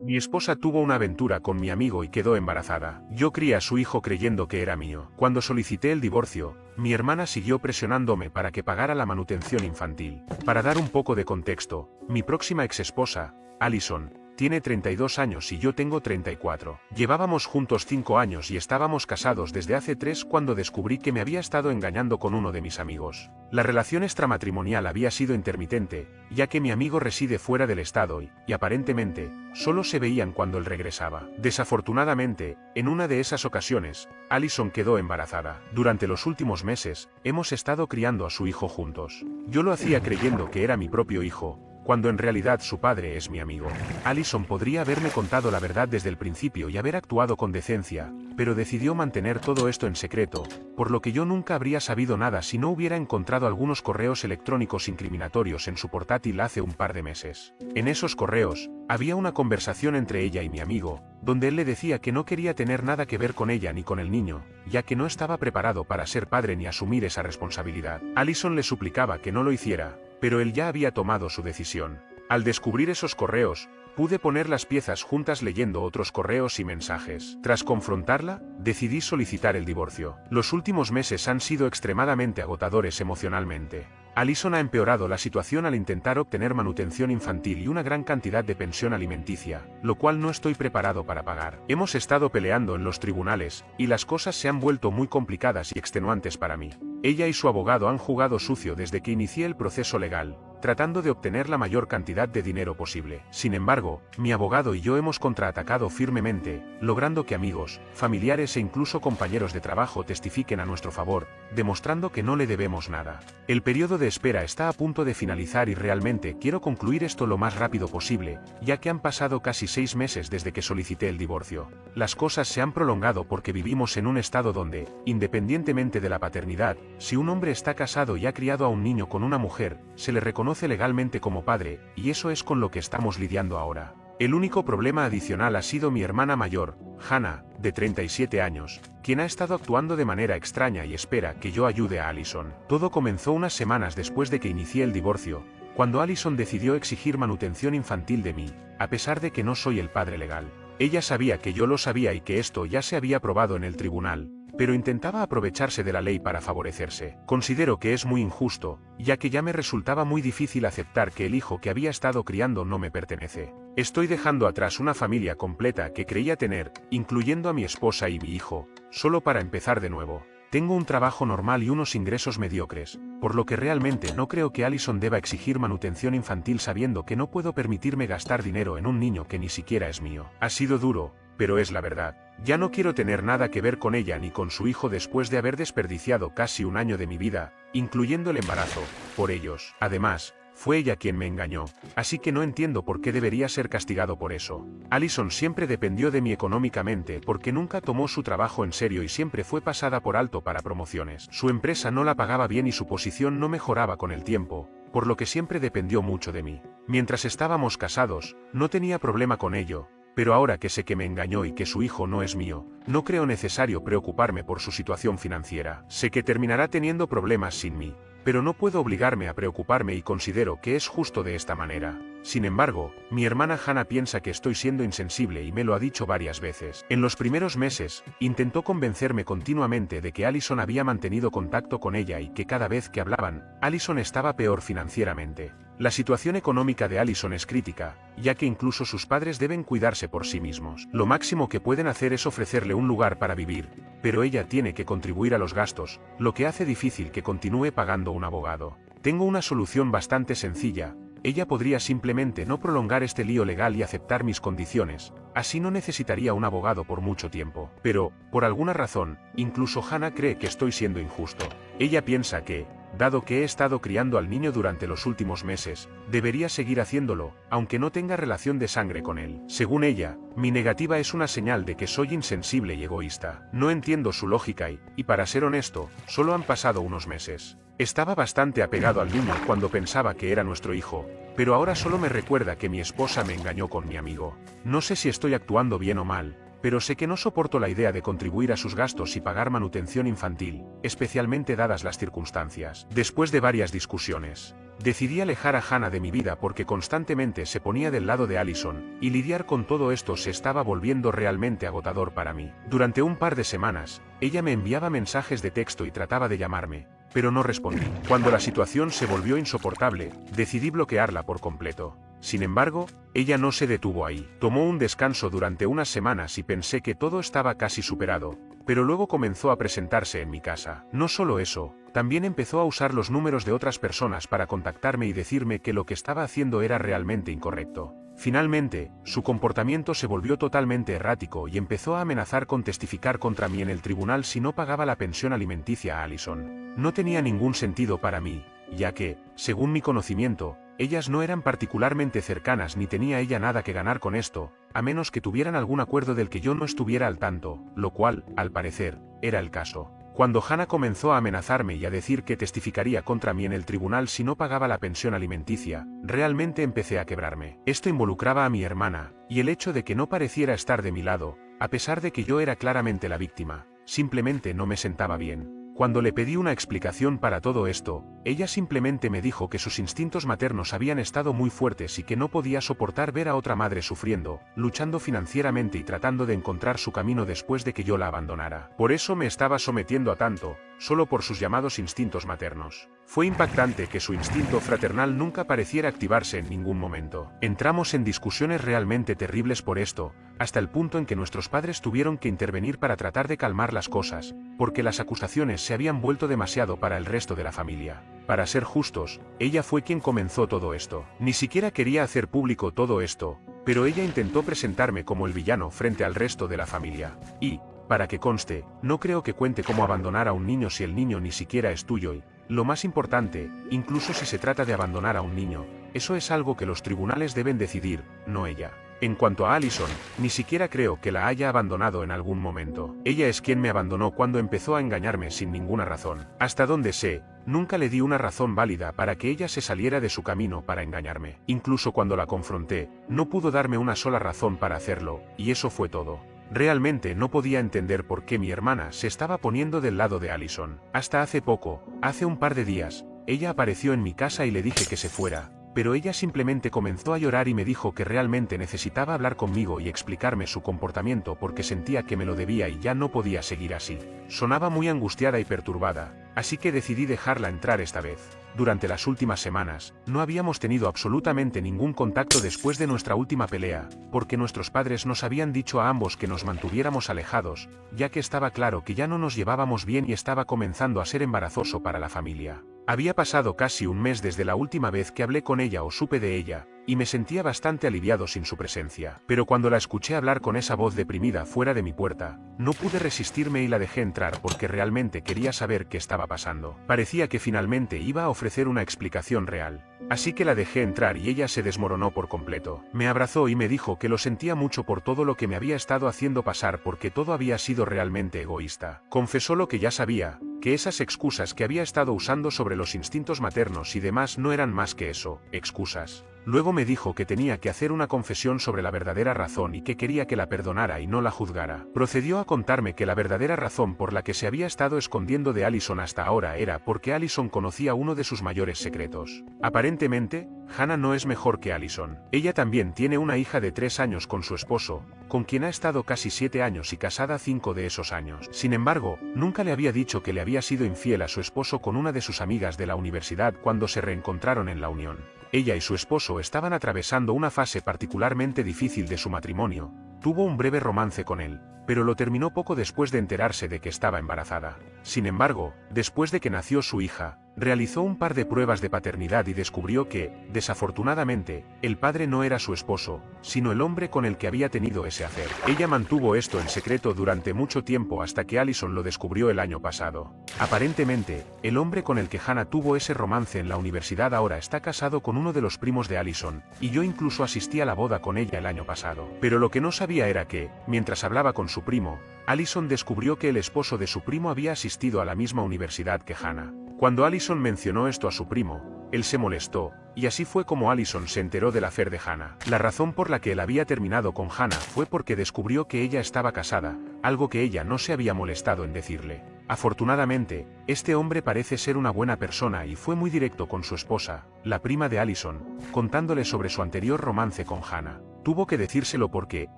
Mi esposa tuvo una aventura con mi amigo y quedó embarazada. Yo crié a su hijo creyendo que era mío. Cuando solicité el divorcio, mi hermana siguió presionándome para que pagara la manutención infantil. Para dar un poco de contexto, mi próxima exesposa, Allison, tiene 32 años y yo tengo 34. Llevábamos juntos 5 años y estábamos casados desde hace 3 cuando descubrí que me había estado engañando con uno de mis amigos. La relación extramatrimonial había sido intermitente, ya que mi amigo reside fuera del estado y aparentemente, solo se veían cuando él regresaba. Desafortunadamente, en una de esas ocasiones, Allison quedó embarazada. Durante los últimos meses, hemos estado criando a su hijo juntos. Yo lo hacía creyendo que era mi propio hijo, cuando en realidad su padre es mi amigo. Allison podría haberme contado la verdad desde el principio y haber actuado con decencia, pero decidió mantener todo esto en secreto, por lo que yo nunca habría sabido nada si no hubiera encontrado algunos correos electrónicos incriminatorios en su portátil hace un par de meses. En esos correos, había una conversación entre ella y mi amigo, donde él le decía que no quería tener nada que ver con ella ni con el niño, ya que no estaba preparado para ser padre ni asumir esa responsabilidad. Allison le suplicaba que no lo hiciera, pero él ya había tomado su decisión. Al descubrir esos correos, pude poner las piezas juntas leyendo otros correos y mensajes. Tras confrontarla, decidí solicitar el divorcio. Los últimos meses han sido extremadamente agotadores emocionalmente. Allison ha empeorado la situación al intentar obtener manutención infantil y una gran cantidad de pensión alimenticia, lo cual no estoy preparado para pagar. Hemos estado peleando en los tribunales, y las cosas se han vuelto muy complicadas y extenuantes para mí. Ella y su abogado han jugado sucio desde que inicié el proceso legal, tratando de obtener la mayor cantidad de dinero posible. Sin embargo, mi abogado y yo hemos contraatacado firmemente, logrando que amigos, familiares e incluso compañeros de trabajo testifiquen a nuestro favor, demostrando que no le debemos nada. El periodo de espera está a punto de finalizar y realmente quiero concluir esto lo más rápido posible, ya que han pasado casi 6 meses desde que solicité el divorcio. Las cosas se han prolongado porque vivimos en un estado donde, independientemente de la paternidad, si un hombre está casado y ha criado a un niño con una mujer, se le reconoce legalmente como padre, y eso es con lo que estamos lidiando ahora. El único problema adicional ha sido mi hermana mayor, Hannah, de 37 años, quien ha estado actuando de manera extraña y espera que yo ayude a Allison. Todo comenzó unas semanas después de que inicié el divorcio, cuando Allison decidió exigir manutención infantil de mí, a pesar de que no soy el padre legal. Ella sabía que yo lo sabía y que esto ya se había probado en el tribunal, pero intentaba aprovecharse de la ley para favorecerse. Considero que es muy injusto, ya que ya me resultaba muy difícil aceptar que el hijo que había estado criando no me pertenece. Estoy dejando atrás una familia completa que creía tener, incluyendo a mi esposa y mi hijo, solo para empezar de nuevo. Tengo un trabajo normal y unos ingresos mediocres, por lo que realmente no creo que Allison deba exigir manutención infantil sabiendo que no puedo permitirme gastar dinero en un niño que ni siquiera es mío. Ha sido duro, pero es la verdad. Ya no quiero tener nada que ver con ella ni con su hijo después de haber desperdiciado casi un año de mi vida, incluyendo el embarazo, por ellos. Además, fue ella quien me engañó, así que no entiendo por qué debería ser castigado por eso. Allison siempre dependió de mí económicamente porque nunca tomó su trabajo en serio y siempre fue pasada por alto para promociones. Su empresa no la pagaba bien y su posición no mejoraba con el tiempo, por lo que siempre dependió mucho de mí. Mientras estábamos casados, no tenía problema con ello, pero ahora que sé que me engañó y que su hijo no es mío, no creo necesario preocuparme por su situación financiera. Sé que terminará teniendo problemas sin mí, pero no puedo obligarme a preocuparme y considero que es justo de esta manera. Sin embargo, mi hermana Hannah piensa que estoy siendo insensible y me lo ha dicho varias veces. En los primeros meses, intentó convencerme continuamente de que Allison había mantenido contacto con ella y que cada vez que hablaban, Allison estaba peor financieramente. La situación económica de Allison es crítica, ya que incluso sus padres deben cuidarse por sí mismos. Lo máximo que pueden hacer es ofrecerle un lugar para vivir, pero ella tiene que contribuir a los gastos, lo que hace difícil que continúe pagando un abogado. Tengo una solución bastante sencilla. Ella podría simplemente no prolongar este lío legal y aceptar mis condiciones, así no necesitaría un abogado por mucho tiempo. Pero, por alguna razón, incluso Hannah cree que estoy siendo injusto. Ella piensa que, dado que he estado criando al niño durante los últimos meses, debería seguir haciéndolo, aunque no tenga relación de sangre con él. Según ella, mi negativa es una señal de que soy insensible y egoísta. No entiendo su lógica y para ser honesto, solo han pasado unos meses. Estaba bastante apegado al niño cuando pensaba que era nuestro hijo, pero ahora solo me recuerda que mi esposa me engañó con mi amigo. No sé si estoy actuando bien o mal, pero sé que no soporto la idea de contribuir a sus gastos y pagar manutención infantil, especialmente dadas las circunstancias. Después de varias discusiones, Decidí alejar a Hannah de mi vida porque constantemente se ponía del lado de Allison, y lidiar con todo esto se estaba volviendo realmente agotador para mí. Durante un par de semanas, ella me enviaba mensajes de texto y trataba de llamarme, pero no respondí. Cuando la situación se volvió insoportable, decidí bloquearla por completo. Sin embargo, ella no se detuvo ahí. Tomó un descanso durante unas semanas y pensé que todo estaba casi superado, pero luego comenzó a presentarse en mi casa. No solo eso, también empezó a usar los números de otras personas para contactarme y decirme que lo que estaba haciendo era realmente incorrecto. Finalmente, su comportamiento se volvió totalmente errático y empezó a amenazar con testificar contra mí en el tribunal si no pagaba la pensión alimenticia a Allison. No tenía ningún sentido para mí, ya que, según mi conocimiento, ellas no eran particularmente cercanas ni tenía ella nada que ganar con esto, a menos que tuvieran algún acuerdo del que yo no estuviera al tanto, lo cual, al parecer, era el caso. Cuando Hannah comenzó a amenazarme y a decir que testificaría contra mí en el tribunal si no pagaba la pensión alimenticia, realmente empecé a quebrarme. Esto involucraba a mi hermana, y el hecho de que no pareciera estar de mi lado, a pesar de que yo era claramente la víctima, simplemente no me sentaba bien. Cuando le pedí una explicación para todo esto, ella simplemente me dijo que sus instintos maternos habían estado muy fuertes y que no podía soportar ver a otra madre sufriendo, luchando financieramente y tratando de encontrar su camino después de que yo la abandonara. Por eso me estaba sometiendo a tanto, solo por sus llamados instintos maternos. Fue impactante que su instinto fraternal nunca pareciera activarse en ningún momento. Entramos en discusiones realmente terribles por esto, hasta el punto en que nuestros padres tuvieron que intervenir para tratar de calmar las cosas, porque las acusaciones se habían vuelto demasiado para el resto de la familia. Para ser justos, ella fue quien comenzó todo esto. Ni siquiera quería hacer público todo esto, pero ella intentó presentarme como el villano frente al resto de la familia. Y, para que conste, no creo que cuente cómo abandonar a un niño si el niño ni siquiera es tuyo y, lo más importante, incluso si se trata de abandonar a un niño, eso es algo que los tribunales deben decidir, no ella. En cuanto a Allison, ni siquiera creo que la haya abandonado en algún momento. Ella es quien me abandonó cuando empezó a engañarme sin ninguna razón. Hasta donde sé, nunca le di una razón válida para que ella se saliera de su camino para engañarme. Incluso cuando la confronté, no pudo darme una sola razón para hacerlo, y eso fue todo. Realmente no podía entender por qué mi hermana se estaba poniendo del lado de Allison. Hasta hace poco, hace un par de días, ella apareció en mi casa y le dije que se fuera, pero ella simplemente comenzó a llorar y me dijo que realmente necesitaba hablar conmigo y explicarme su comportamiento porque sentía que me lo debía y ya no podía seguir así. Sonaba muy angustiada y perturbada, así que decidí dejarla entrar esta vez. Durante las últimas semanas, no habíamos tenido absolutamente ningún contacto después de nuestra última pelea, porque nuestros padres nos habían dicho a ambos que nos mantuviéramos alejados, ya que estaba claro que ya no nos llevábamos bien y estaba comenzando a ser embarazoso para la familia. Había pasado casi un mes desde la última vez que hablé con ella o supe de ella, y me sentía bastante aliviado sin su presencia. Pero cuando la escuché hablar con esa voz deprimida fuera de mi puerta, no pude resistirme y la dejé entrar porque realmente quería saber qué estaba pasando. Parecía que finalmente iba a ofrecer una explicación real. Así que la dejé entrar y ella se desmoronó por completo. Me abrazó y me dijo que lo sentía mucho por todo lo que me había estado haciendo pasar porque todo había sido realmente egoísta. Confesó lo que ya sabía, que esas excusas que había estado usando sobre los instintos maternos y demás no eran más que eso, excusas. Luego me dijo que tenía que hacer una confesión sobre la verdadera razón y que quería que la perdonara y no la juzgara. Procedió a contarme que la verdadera razón por la que se había estado escondiendo de Allison hasta ahora era porque Allison conocía uno de sus mayores secretos. Aparentemente, Hannah no es mejor que Allison. Ella también tiene una hija de 3 años con su esposo, con quien ha estado casi 7 años y casada 5 de esos años. Sin embargo, nunca le había dicho que le había sido infiel a su esposo con una de sus amigas de la universidad cuando se reencontraron en la unión. Ella y su esposo estaban atravesando una fase particularmente difícil de su matrimonio. Tuvo un breve romance con él, pero lo terminó poco después de enterarse de que estaba embarazada. Sin embargo, después de que nació su hija, realizó un par de pruebas de paternidad y descubrió que, desafortunadamente, el padre no era su esposo, sino el hombre con el que había tenido ese affair. Ella mantuvo esto en secreto durante mucho tiempo hasta que Allison lo descubrió el año pasado. Aparentemente, el hombre con el que Hannah tuvo ese romance en la universidad ahora está casado con uno de los primos de Allison, y yo incluso asistí a la boda con ella el año pasado. Pero lo que no sabía era que, mientras hablaba con su primo, Allison descubrió que el esposo de su primo había asistido a la misma universidad que Hannah. Cuando Allison mencionó esto a su primo, él se molestó, y así fue como Allison se enteró del affair de Hannah. La razón por la que él había terminado con Hannah fue porque descubrió que ella estaba casada, algo que ella no se había molestado en decirle. Afortunadamente, este hombre parece ser una buena persona y fue muy directo con su esposa, la prima de Allison, contándole sobre su anterior romance con Hannah. Tuvo que decírselo porque,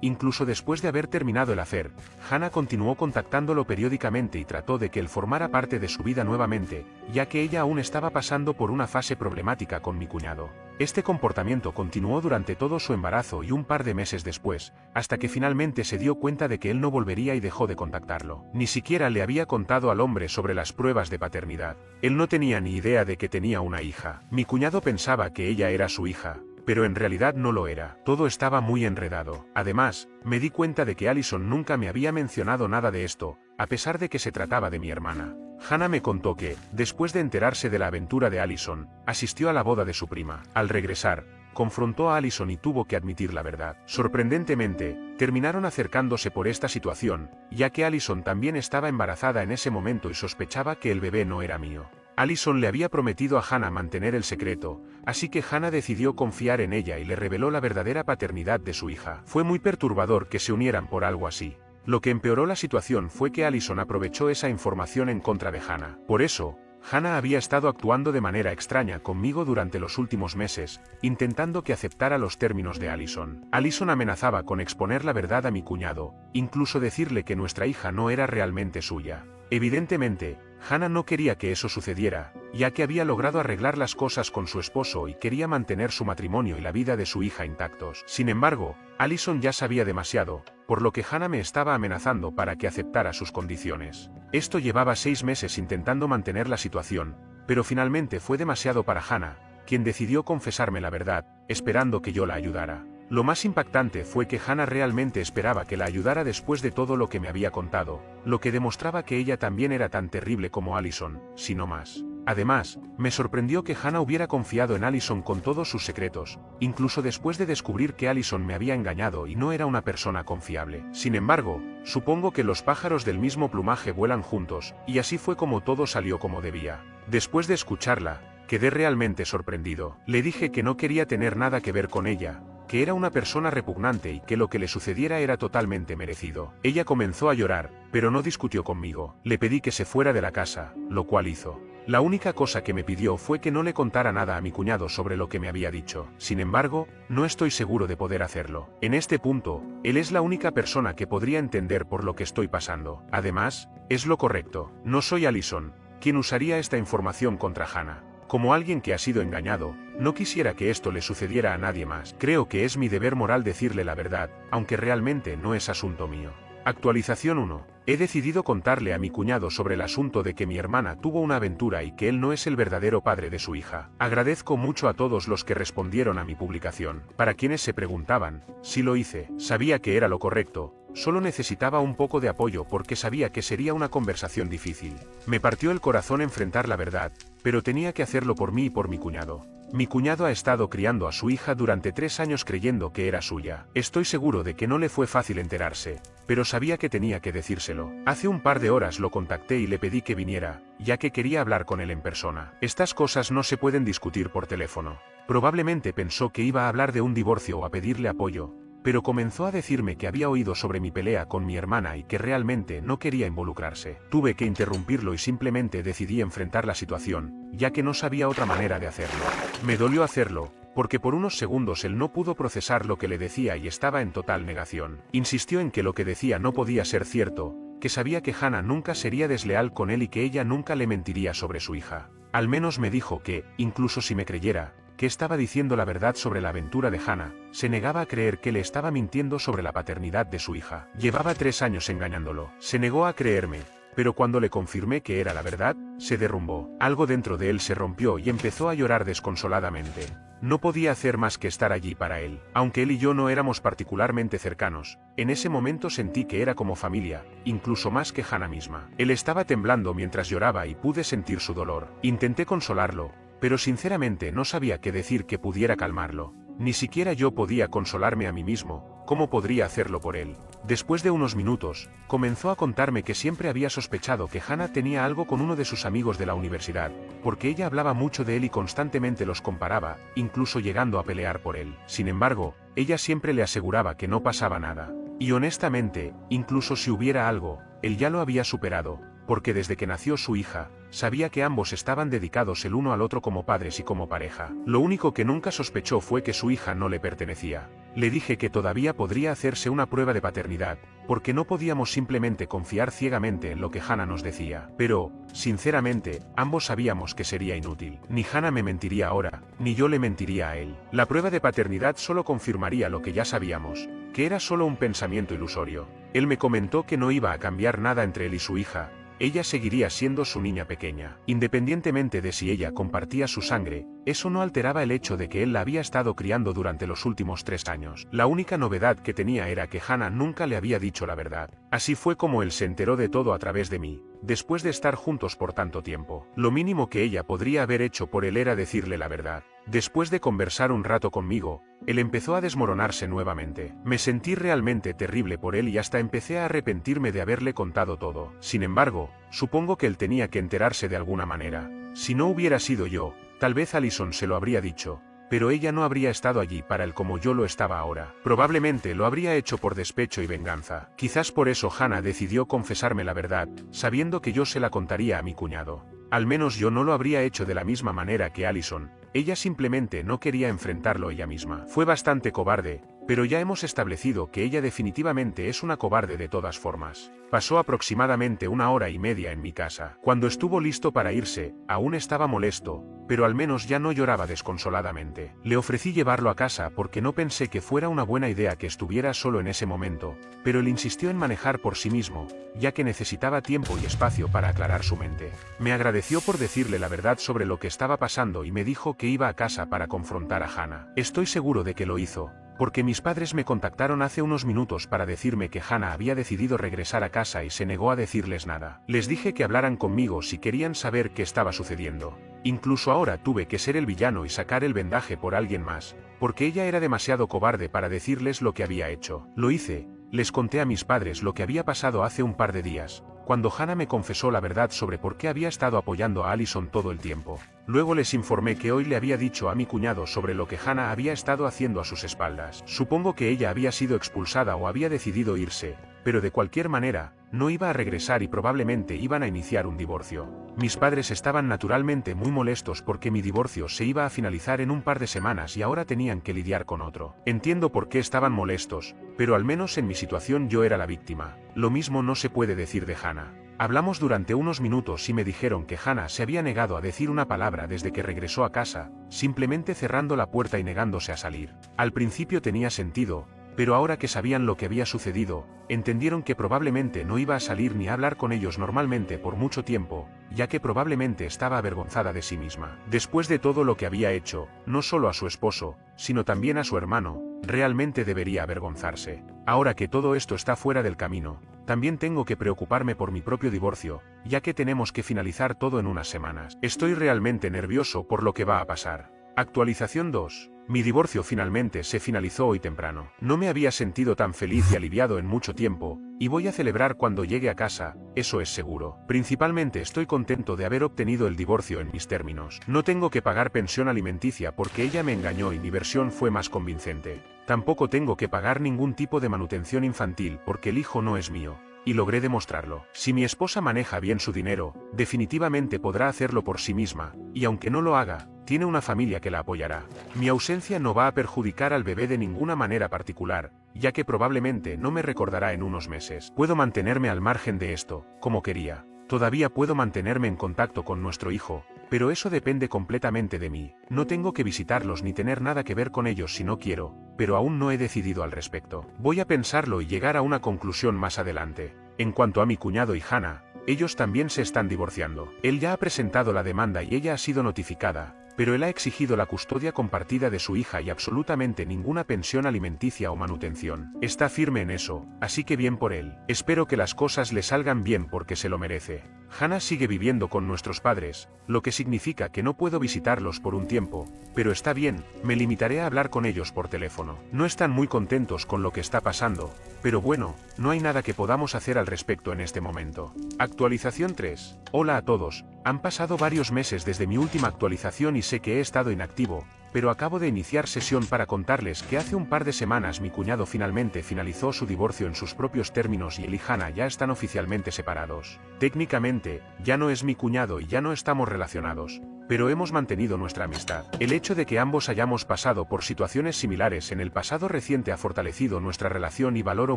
incluso después de haber terminado el affair, Hannah continuó contactándolo periódicamente y trató de que él formara parte de su vida nuevamente, ya que ella aún estaba pasando por una fase problemática con mi cuñado. Este comportamiento continuó durante todo su embarazo y un par de meses después, hasta que finalmente se dio cuenta de que él no volvería y dejó de contactarlo. Ni siquiera le había contado al hombre sobre las pruebas de paternidad. Él no tenía ni idea de que tenía una hija. Mi cuñado pensaba que ella era su hija, pero en realidad no lo era. Todo estaba muy enredado. Además, me di cuenta de que Allison nunca me había mencionado nada de esto, a pesar de que se trataba de mi hermana. Hannah me contó que, después de enterarse de la aventura de Allison, asistió a la boda de su prima. Al regresar, confrontó a Allison y tuvo que admitir la verdad. Sorprendentemente, terminaron acercándose por esta situación, ya que Allison también estaba embarazada en ese momento y sospechaba que el bebé no era mío. Allison le había prometido a Hannah mantener el secreto, así que Hannah decidió confiar en ella y le reveló la verdadera paternidad de su hija. Fue muy perturbador que se unieran por algo así. Lo que empeoró la situación fue que Allison aprovechó esa información en contra de Hannah. Por eso, Hannah había estado actuando de manera extraña conmigo durante los últimos meses, intentando que aceptara los términos de Allison. Allison amenazaba con exponer la verdad a mi cuñado, incluso decirle que nuestra hija no era realmente suya. Evidentemente, Hannah no quería que eso sucediera, ya que había logrado arreglar las cosas con su esposo y quería mantener su matrimonio y la vida de su hija intactos. Sin embargo, Allison ya sabía demasiado, por lo que Hannah me estaba amenazando para que aceptara sus condiciones. Esto llevaba 6 meses intentando mantener la situación, pero finalmente fue demasiado para Hannah, quien decidió confesarme la verdad, esperando que yo la ayudara. Lo más impactante fue que Hannah realmente esperaba que la ayudara después de todo lo que me había contado, lo que demostraba que ella también era tan terrible como Allison, si no más. Además, me sorprendió que Hannah hubiera confiado en Allison con todos sus secretos, incluso después de descubrir que Allison me había engañado y no era una persona confiable. Sin embargo, supongo que los pájaros del mismo plumaje vuelan juntos, y así fue como todo salió como debía. Después de escucharla, quedé realmente sorprendido. Le dije que no quería tener nada que ver con ella, que era una persona repugnante y que lo que le sucediera era totalmente merecido. Ella comenzó a llorar, pero no discutió conmigo. Le pedí que se fuera de la casa, lo cual hizo. La única cosa que me pidió fue que no le contara nada a mi cuñado sobre lo que me había dicho. Sin embargo, no estoy seguro de poder hacerlo. En este punto, él es la única persona que podría entender por lo que estoy pasando. Además, es lo correcto. No soy Allison, quien usaría esta información contra Hannah. Como alguien que ha sido engañado, no quisiera que esto le sucediera a nadie más. Creo que es mi deber moral decirle la verdad, aunque realmente no es asunto mío. Actualización 1. He decidido contarle a mi cuñado sobre el asunto de que mi hermana tuvo una aventura y que él no es el verdadero padre de su hija. Agradezco mucho a todos los que respondieron a mi publicación. Para quienes se preguntaban, si lo hice, sabía que era lo correcto. Solo necesitaba un poco de apoyo porque sabía que sería una conversación difícil. Me partió el corazón enfrentar la verdad, pero tenía que hacerlo por mí y por mi cuñado. Mi cuñado ha estado criando a su hija durante 3 años creyendo que era suya. Estoy seguro de que no le fue fácil enterarse, pero sabía que tenía que decírselo. Hace un par de horas lo contacté y le pedí que viniera, ya que quería hablar con él en persona. Estas cosas no se pueden discutir por teléfono. Probablemente pensó que iba a hablar de un divorcio o a pedirle apoyo, pero comenzó a decirme que había oído sobre mi pelea con mi hermana y que realmente no quería involucrarse. Tuve que interrumpirlo y simplemente decidí enfrentar la situación, ya que no sabía otra manera de hacerlo. Me dolió hacerlo, porque por unos segundos él no pudo procesar lo que le decía y estaba en total negación. Insistió en que lo que decía no podía ser cierto, que sabía que Hannah nunca sería desleal con él y que ella nunca le mentiría sobre su hija. Al menos me dijo que, incluso si me creyera, que estaba diciendo la verdad sobre la aventura de Hannah, se negaba a creer que le estaba mintiendo sobre la paternidad de su hija. Llevaba 3 años engañándolo. Se negó a creerme, pero cuando le confirmé que era la verdad, se derrumbó. Algo dentro de él se rompió y empezó a llorar desconsoladamente. No podía hacer más que estar allí para él. Aunque él y yo no éramos particularmente cercanos, en ese momento sentí que era como familia, incluso más que Hannah misma. Él estaba temblando mientras lloraba y pude sentir su dolor. Intenté consolarlo, pero sinceramente no sabía qué decir que pudiera calmarlo. Ni siquiera yo podía consolarme a mí mismo, ¿cómo podría hacerlo por él? Después de unos minutos, comenzó a contarme que siempre había sospechado que Hannah tenía algo con uno de sus amigos de la universidad, porque ella hablaba mucho de él y constantemente los comparaba, incluso llegando a pelear por él. Sin embargo, ella siempre le aseguraba que no pasaba nada. Y honestamente, incluso si hubiera algo, él ya lo había superado, porque desde que nació su hija, sabía que ambos estaban dedicados el uno al otro como padres y como pareja. Lo único que nunca sospechó fue que su hija no le pertenecía. Le dije que todavía podría hacerse una prueba de paternidad, porque no podíamos simplemente confiar ciegamente en lo que Hannah nos decía. Pero, sinceramente, ambos sabíamos que sería inútil. Ni Hannah me mentiría ahora, ni yo le mentiría a él. La prueba de paternidad solo confirmaría lo que ya sabíamos, que era solo un pensamiento ilusorio. Él me comentó que no iba a cambiar nada entre él y su hija. Ella seguiría siendo su niña pequeña. Independientemente de si ella compartía su sangre, eso no alteraba el hecho de que él la había estado criando durante los últimos 3 años. La única novedad que tenía era que Hannah nunca le había dicho la verdad. Así fue como él se enteró de todo a través de mí, después de estar juntos por tanto tiempo. Lo mínimo que ella podría haber hecho por él era decirle la verdad. Después de conversar un rato conmigo, él empezó a desmoronarse nuevamente. Me sentí realmente terrible por él y hasta empecé a arrepentirme de haberle contado todo. Sin embargo, supongo que él tenía que enterarse de alguna manera. Si no hubiera sido yo, tal vez Allison se lo habría dicho, pero ella no habría estado allí para él como yo lo estaba ahora. Probablemente lo habría hecho por despecho y venganza. Quizás por eso Hannah decidió confesarme la verdad, sabiendo que yo se la contaría a mi cuñado. Al menos yo no lo habría hecho de la misma manera que Allison. Ella simplemente no quería enfrentarlo ella misma. Fue bastante cobarde, pero ya hemos establecido que ella definitivamente es una cobarde de todas formas. Pasó aproximadamente 1 hora y media en mi casa. Cuando estuvo listo para irse, aún estaba molesto, pero al menos ya no lloraba desconsoladamente. Le ofrecí llevarlo a casa porque no pensé que fuera una buena idea que estuviera solo en ese momento, pero él insistió en manejar por sí mismo, ya que necesitaba tiempo y espacio para aclarar su mente. Me agradeció por decirle la verdad sobre lo que estaba pasando y me dijo que iba a casa para confrontar a Hannah. Estoy seguro de que lo hizo, porque mis padres me contactaron hace unos minutos para decirme que Hannah había decidido regresar a casa y se negó a decirles nada. Les dije que hablaran conmigo si querían saber qué estaba sucediendo. Incluso ahora tuve que ser el villano y sacar el vendaje por alguien más, porque ella era demasiado cobarde para decirles lo que había hecho. Lo hice. Les conté a mis padres lo que había pasado hace un par de días, cuando Hannah me confesó la verdad sobre por qué había estado apoyando a Allison todo el tiempo. Luego les informé que hoy le había dicho a mi cuñado sobre lo que Hannah había estado haciendo a sus espaldas. Supongo que ella había sido expulsada o había decidido irse, pero de cualquier manera, no iba a regresar y probablemente iban a iniciar un divorcio. Mis padres estaban naturalmente muy molestos porque mi divorcio se iba a finalizar en un par de semanas y ahora tenían que lidiar con otro. Entiendo por qué estaban molestos, pero al menos en mi situación yo era la víctima. Lo mismo no se puede decir de Hannah. Hablamos durante unos minutos y me dijeron que Hannah se había negado a decir una palabra desde que regresó a casa, simplemente cerrando la puerta y negándose a salir. Al principio tenía sentido, pero ahora que sabían lo que había sucedido, entendieron que probablemente no iba a salir ni a hablar con ellos normalmente por mucho tiempo, ya que probablemente estaba avergonzada de sí misma. Después de todo lo que había hecho, no solo a su esposo, sino también a su hermano, realmente debería avergonzarse. Ahora que todo esto está fuera del camino, también tengo que preocuparme por mi propio divorcio, ya que tenemos que finalizar todo en unas semanas. Estoy realmente nervioso por lo que va a pasar. Actualización 2. Mi divorcio finalmente se finalizó hoy temprano. No me había sentido tan feliz y aliviado en mucho tiempo, y voy a celebrar cuando llegue a casa, eso es seguro. Principalmente estoy contento de haber obtenido el divorcio en mis términos. No tengo que pagar pensión alimenticia porque ella me engañó y mi versión fue más convincente. Tampoco tengo que pagar ningún tipo de manutención infantil porque el hijo no es mío. Y logré demostrarlo. Si mi esposa maneja bien su dinero, definitivamente podrá hacerlo por sí misma, y aunque no lo haga, tiene una familia que la apoyará. Mi ausencia no va a perjudicar al bebé de ninguna manera particular, ya que probablemente no me recordará en unos meses. Puedo mantenerme al margen de esto, como quería. Todavía puedo mantenerme en contacto con nuestro hijo, pero eso depende completamente de mí. No tengo que visitarlos ni tener nada que ver con ellos si no quiero, pero aún no he decidido al respecto. Voy a pensarlo y llegar a una conclusión más adelante. En cuanto a mi cuñado y Hannah, ellos también se están divorciando. Él ya ha presentado la demanda y ella ha sido notificada, pero él ha exigido la custodia compartida de su hija y absolutamente ninguna pensión alimenticia o manutención. Está firme en eso, así que bien por él. Espero que las cosas le salgan bien porque se lo merece. Hannah sigue viviendo con nuestros padres, lo que significa que no puedo visitarlos por un tiempo, pero está bien, me limitaré a hablar con ellos por teléfono. No están muy contentos con lo que está pasando, pero bueno, no hay nada que podamos hacer al respecto en este momento. Actualización 3. Hola a todos, han pasado varios meses desde mi última actualización y sé que he estado inactivo, pero acabo de iniciar sesión para contarles que hace un par de semanas mi cuñado finalmente finalizó su divorcio en sus propios términos y él y Hannah ya están oficialmente separados. Técnicamente, ya no es mi cuñado y ya no estamos relacionados, pero hemos mantenido nuestra amistad. El hecho de que ambos hayamos pasado por situaciones similares en el pasado reciente ha fortalecido nuestra relación y valoro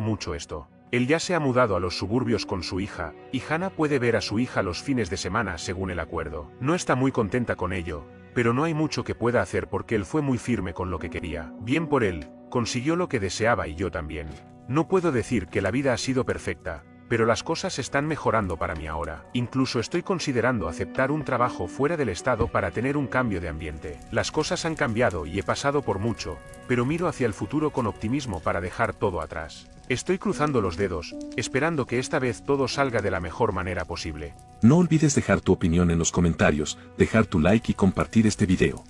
mucho esto. Él ya se ha mudado a los suburbios con su hija, y Hannah puede ver a su hija los fines de semana según el acuerdo. No está muy contenta con ello, pero no hay mucho que pueda hacer porque él fue muy firme con lo que quería. Bien por él, consiguió lo que deseaba y yo también. No puedo decir que la vida ha sido perfecta, pero las cosas están mejorando para mí ahora. Incluso estoy considerando aceptar un trabajo fuera del estado para tener un cambio de ambiente. Las cosas han cambiado y he pasado por mucho, pero miro hacia el futuro con optimismo para dejar todo atrás. Estoy cruzando los dedos, esperando que esta vez todo salga de la mejor manera posible. No olvides dejar tu opinión en los comentarios, dejar tu like y compartir este video.